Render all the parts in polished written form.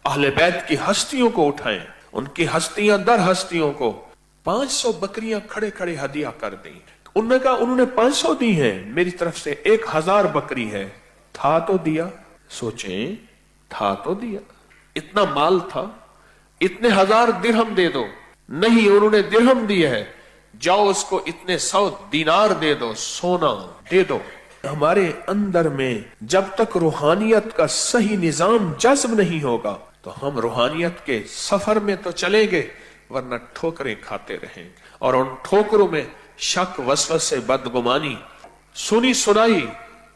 अहले बैत की हस्तियों को उठाएं, उनकी हस्तियां दर हस्तियों को 500 बकरियां खड़े खड़े हदिया कर दी। उन्होंने कहा उन्होंने 500 दी हैं, मेरी तरफ से 1000 बकरी है। था तो दिया, सोचें, था तो दिया, इतना माल था, इतने 1000 दिरहम दे दो। नहीं, उन्होंने दिरहम दिए है, जाओ उसको इतने 100 दीनार दे दो, सोना दे दो। हमारे अंदर में जब तक रूहानियत का सही निजाम जज्ब नहीं होगा तो हम रूहानियत के सफर में तो चलेंगे, वरना ठोकरें खाते रहेंगे। और उन ठोकरों में शक, वसवसे, बदगुमानी, सुनी सुनाई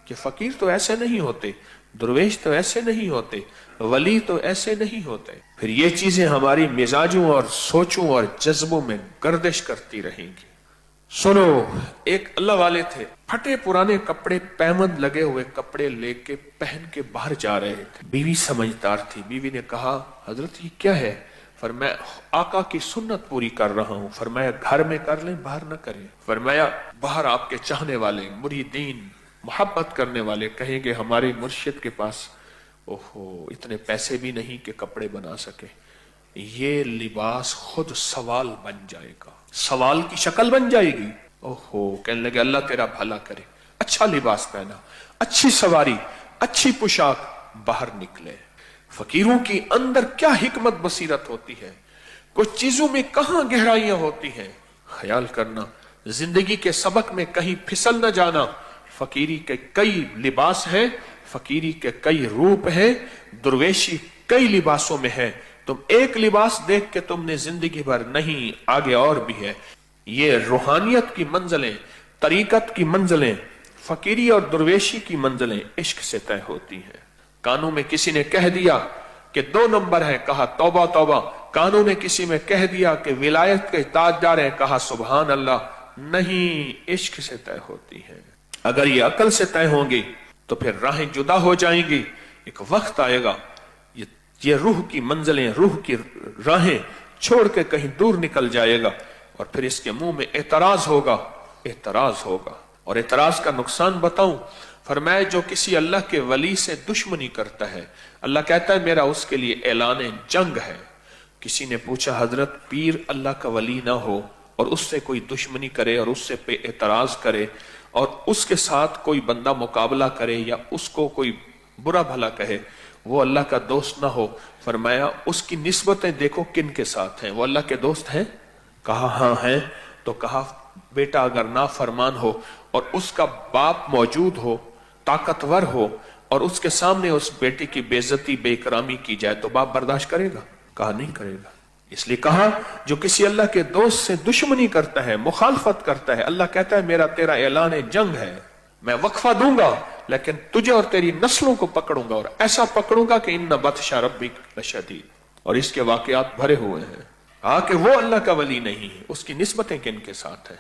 कि फकीर तो ऐसे नहीं होते, दरवेश तो ऐसे नहीं होते, वली तो ऐसे नहीं होते। फिर ये चीजें हमारी मिजाजों और सोचों और जज्बों में गर्दिश करती रहेंगी। सुनो, एक अल्लाह वाले थे, फटे पुराने कपड़े, पैमद लगे हुए कपड़े लेके पहन के बाहर जा रहे थे। बीवी समझदार थी, बीवी ने कहा हजरत ये क्या है? फरमाया आका की सुन्नत पूरी कर रहा हूं। फरमाया घर में कर लें, बाहर न करें। फरमाया बाहर आपके चाहने वाले, मुरीदीन, मोहब्बत करने वाले कहेंगे हमारे मुर्शिद के पास ओहो इतने पैसे भी नहीं कि कपड़े बना सके। ये लिबास खुद सवाल बन जाएगा, सवाल की शक्ल बन जाएगी। ओहो, कहने लगे अल्लाह तेरा भला करे। अच्छा लिबास पहना, अच्छी सवारी, अच्छी पोशाक, बाहर निकले। फकीरों की अंदर क्या हिकमत बसीरत होती है, कुछ चीजों में कहां गहराइयां होती हैं। ख्याल करना, जिंदगी के सबक में कहीं फिसल न जाना। फकीरी के कई लिबास हैं, फकीरी के कई रूप हैं, दुर्वेशी कई लिबासों में है। तुम एक लिबास देख के तुमने जिंदगी भर नहीं, आगे और भी है। ये रूहानियत की मंजिलें, तरीकत की मंजिलें, फकीरी और दुर्वेशी की मंजिलें इश्क से तय होती हैं। कानों में किसी ने कह दिया कि 2 नंबर है, कहा तौबा तौबा। कानों ने किसी में कह दिया कि विलायत के ताजदार है, कहा सुभान अल्लाह। नहीं, इश्क से तय होती है। अगर ये अकल से तय होंगी तो फिर राहें जुदा हो जाएंगी। एक वक्त आएगा ये रूह की मंजिलें, रूह की राहें छोड़ के कहीं दूर निकल जाएगा और फिर इसके मुंह में एतराज होगा, एतराज होगा। और एतराज का नुकसान बताऊं, फरमाया जो किसी अल्लाह के वली से दुश्मनी करता है, अल्लाह कहता है मेरा उसके लिए ऐलान जंग है। किसी ने पूछा हजरत पीर अल्लाह का वली ना हो और उससे कोई दुश्मनी करे और उससे पे एतराज करे और उसके साथ कोई बंदा मुकाबला करे या उसको कोई बुरा भला कहे, वो अल्लाह का दोस्त ना हो। फरमाया उसकी निस्बतें देखो किन के साथ हैं, वो अल्लाह के दोस्त हैं? कहा हाँ हैं। तो कहा बेटा अगर ना फरमान हो और उसका बाप मौजूद हो, ताकतवर हो और उसके सामने उस बेटे की बेइज्जती, बेइकरामी की जाए तो बाप बर्दाश्त करेगा? कहा नहीं करेगा। इसलिए कहा जो किसी अल्लाह के दोस्त से दुश्मनी करता है, मुखालफत करता है, अल्लाह कहता है मेरा तेरा ऐलान जंग है, मैं वक्फा दूंगा लेकिन तुझे और तेरी नस्लों को पकड़ूंगा और ऐसा पकड़ूंगा कि इन्ना बत्शा रब्बिक लशदीद। और इसके वाकयात भरे हुए हैं। कि वो अल्लाह का वली नहीं है, उसकी निस्बतें किन के साथ है।